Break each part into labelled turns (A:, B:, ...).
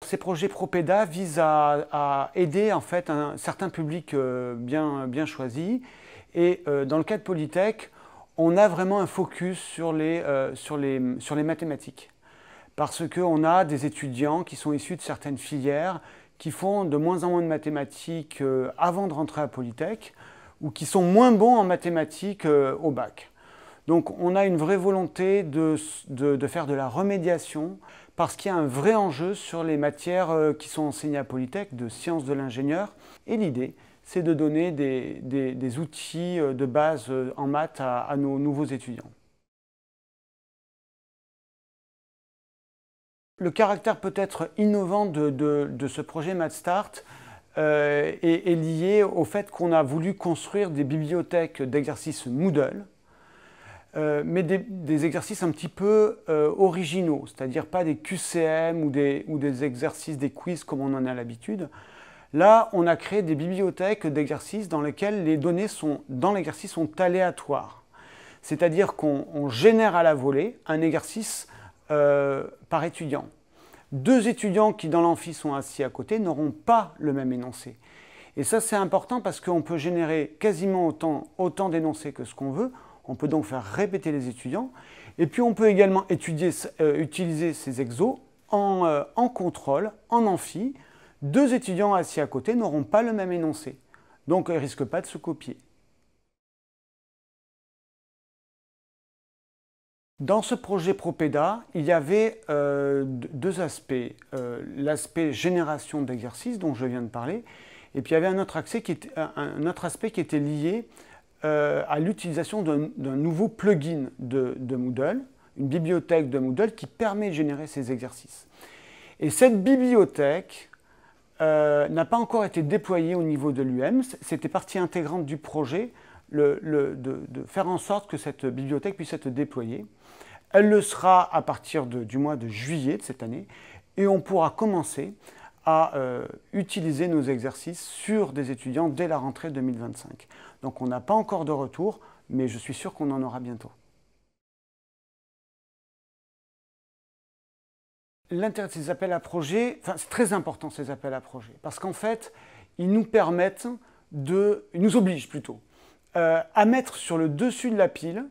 A: Ces projets Propeda visent à aider en fait un certain public bien choisi. Et dans le cas de Polytech, on a vraiment un focus sur les mathématiques. Parce qu'on a des étudiants qui sont issus de certaines filières qui font de moins en moins de mathématiques avant de rentrer à Polytech ou qui sont moins bons en mathématiques au bac. Donc on a une vraie volonté de faire de la remédiation parce qu'il y a un vrai enjeu sur les matières qui sont enseignées à Polytech, de sciences de l'ingénieur. Et l'idée, c'est de donner des outils de base en maths à nos nouveaux étudiants. Le caractère peut-être innovant de ce projet MathStart est lié au fait qu'on a voulu construire des bibliothèques d'exercices Moodle, mais des exercices un petit peu originaux, c'est-à-dire pas des QCM ou des exercices, des quiz comme on en a l'habitude. Là, on a créé des bibliothèques d'exercices dans lesquelles les données dans l'exercice sont aléatoires. C'est-à-dire qu'on génère à la volée un exercice par étudiant. Deux étudiants qui dans l'amphi sont assis à côté n'auront pas le même énoncé. Et ça c'est important parce qu'on peut générer quasiment autant d'énoncés que ce qu'on veut. On peut donc faire répéter les étudiants. Et puis on peut également utiliser ces exos en contrôle, en amphi. Deux étudiants assis à côté n'auront pas le même énoncé. Donc ils ne risquent pas de se copier. Dans ce projet Propeda, il y avait deux aspects. L'aspect génération d'exercices dont je viens de parler, et puis il y avait un autre aspect qui était lié à l'utilisation d'un nouveau plugin de Moodle, une bibliothèque de Moodle qui permet de générer ces exercices. Et cette bibliothèque n'a pas encore été déployée au niveau de l'UM. C'était partie intégrante du projet de faire en sorte que cette bibliothèque puisse être déployée. Elle le sera à partir du mois de juillet de cette année et on pourra commencer à utiliser nos exercices sur des étudiants dès la rentrée 2025. Donc on n'a pas encore de retour, mais je suis sûr qu'on en aura bientôt. L'intérêt de ces appels à projets, c'est très important ces appels à projets, parce qu'en fait, ils nous permettent ils nous obligent plutôt, à mettre sur le dessus de la pile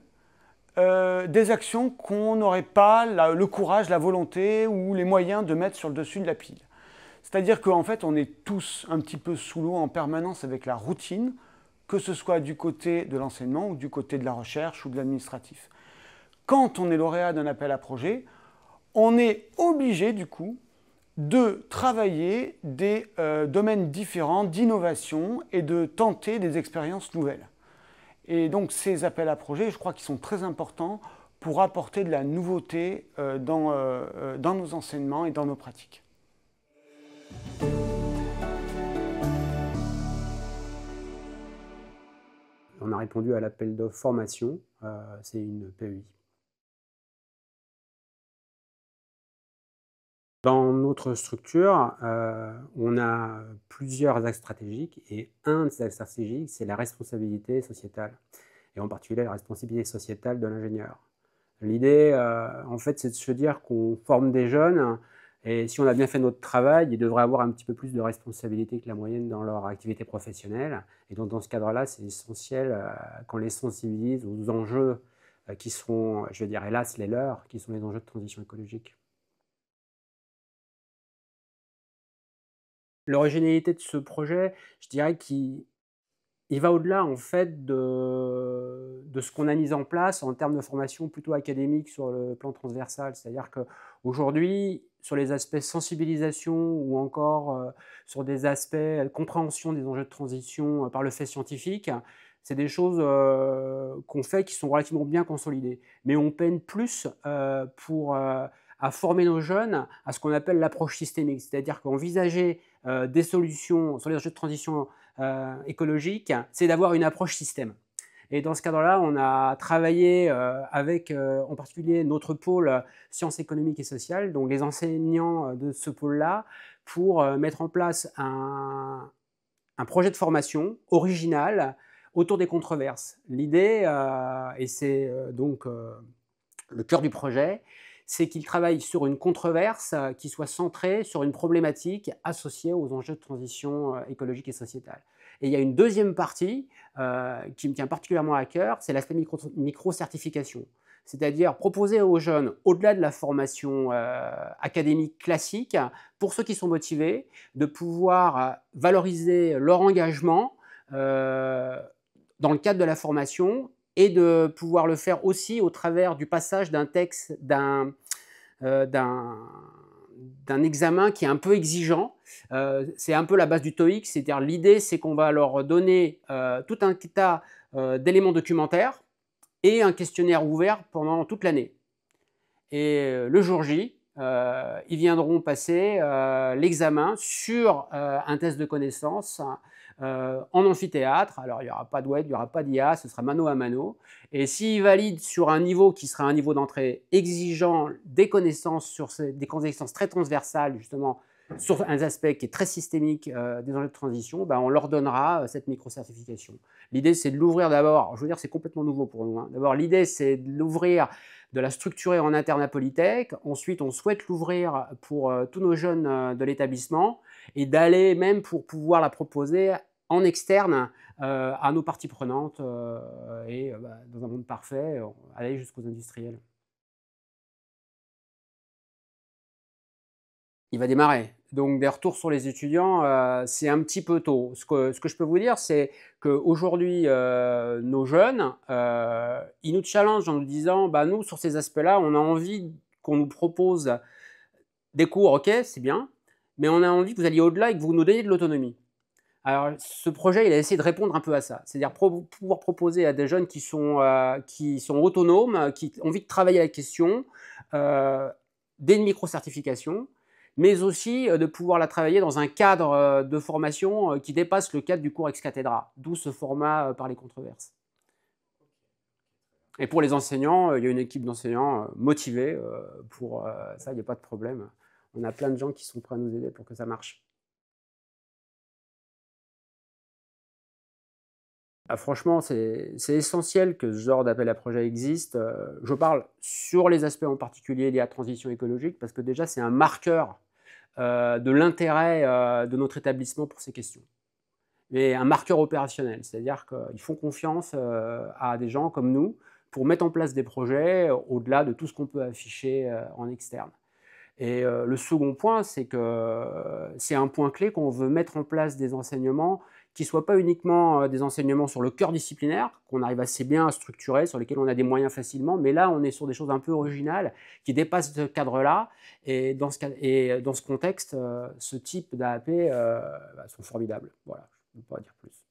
A: des actions qu'on n'aurait pas le courage, la volonté ou les moyens de mettre sur le dessus de la pile. C'est-à-dire qu'en fait, on est tous un petit peu sous l'eau en permanence avec la routine, que ce soit du côté de l'enseignement ou du côté de la recherche ou de l'administratif. Quand on est lauréat d'un appel à projet, on est obligé du coup de travailler des domaines différents d'innovation et de tenter des expériences nouvelles. Et donc ces appels à projets, je crois qu'ils sont très importants pour apporter de la nouveauté dans nos enseignements et dans nos pratiques.
B: On a répondu à l'appel d'offres formation, c'est une PEI. Dans notre structure, on a plusieurs axes stratégiques et un de ces axes stratégiques, c'est la responsabilité sociétale et en particulier la responsabilité sociétale de l'ingénieur. L'idée, en fait, c'est de se dire qu'on forme des jeunes et si on a bien fait notre travail, ils devraient avoir un petit peu plus de responsabilité que la moyenne dans leur activité professionnelle. Et donc, dans ce cadre-là, c'est essentiel qu'on les sensibilise aux enjeux qui seront, je veux dire, hélas, les leurs, qui sont les enjeux de transition écologique. L'originalité de ce projet, je dirais qu'il va au-delà en fait de ce qu'on a mis en place en termes de formation plutôt académique sur le plan transversal. C'est-à-dire qu'aujourd'hui, sur les aspects sensibilisation ou encore sur des aspects compréhension des enjeux de transition par le fait scientifique, c'est des choses qu'on fait qui sont relativement bien consolidées. Mais on peine plus à former nos jeunes à ce qu'on appelle l'approche systémique, c'est-à-dire qu'envisager des solutions sur les enjeux de transition écologique, c'est d'avoir une approche système. Et dans ce cadre-là, on a travaillé avec en particulier notre pôle sciences économiques et sociales, donc les enseignants de ce pôle-là, pour mettre en place un projet de formation original autour des controverses. L'idée, et c'est donc le cœur du projet, c'est qu'il travaille sur une controverse qui soit centrée sur une problématique associée aux enjeux de transition écologique et sociétale. Et il y a une deuxième partie qui me tient particulièrement à cœur, c'est l'aspect micro-certification. C'est-à-dire proposer aux jeunes, au-delà de la formation académique classique, pour ceux qui sont motivés, de pouvoir valoriser leur engagement dans le cadre de la formation et de pouvoir le faire aussi au travers du passage d'un texte, d'un examen qui est un peu exigeant. C'est un peu la base du TOEIC, c'est-à-dire l'idée c'est qu'on va leur donner tout un tas d'éléments documentaires et un questionnaire ouvert pendant toute l'année. Et le jour J, ils viendront passer l'examen sur un test de connaissances en amphithéâtre. Alors, il n'y aura pas de web, il n'y aura pas d'IA, ce sera mano à mano. Et s'ils valident sur un niveau qui sera un niveau d'entrée exigeant des connaissances, des connaissances très transversales, justement, sur un aspect qui est très systémique des enjeux de transition, ben on leur donnera cette micro-certification. L'idée, c'est de l'ouvrir d'abord, je veux dire, c'est complètement nouveau pour nous. Hein. D'abord, l'idée, c'est de l'ouvrir, de la structurer en interne à Polytech. Ensuite, on souhaite l'ouvrir pour tous nos jeunes de l'établissement et d'aller même pour pouvoir la proposer en externe à nos parties prenantes et dans un monde parfait, aller jusqu'aux industriels. Il va démarrer. Donc des retours sur les étudiants, c'est un petit peu tôt. Ce que je peux vous dire, c'est qu'aujourd'hui, nos jeunes, ils nous challengent en nous disant, bah, nous, sur ces aspects-là, on a envie qu'on nous propose des cours, ok, c'est bien, mais on a envie que vous alliez au-delà et que vous nous donniez de l'autonomie. Alors, ce projet, il a essayé de répondre un peu à ça. C'est-à-dire pouvoir proposer à des jeunes qui sont autonomes, qui ont envie de travailler la question, des micro-certifications, mais aussi de pouvoir la travailler dans un cadre de formation qui dépasse le cadre du cours ex cathedra, d'où ce format par les controverses. Et pour les enseignants, il y a une équipe d'enseignants motivés pour ça, il n'y a pas de problème. On a plein de gens qui sont prêts à nous aider pour que ça marche. Ah, franchement, c'est essentiel que ce genre d'appel à projet existe. Je parle sur les aspects en particulier liés à la transition écologique parce que déjà, c'est un marqueur de l'intérêt de notre établissement pour ces questions. Et un marqueur opérationnel, c'est-à-dire qu'ils font confiance à des gens comme nous pour mettre en place des projets au-delà de tout ce qu'on peut afficher en externe. Et le second point, c'est que c'est un point clé qu'on veut mettre en place des enseignements qui ne soient pas uniquement des enseignements sur le cœur disciplinaire, qu'on arrive assez bien à structurer, sur lesquels on a des moyens facilement, mais là, on est sur des choses un peu originales qui dépassent ce cadre-là. Et dans ce contexte, ce type d'AAP sont formidables. Voilà, je ne peux pas dire plus.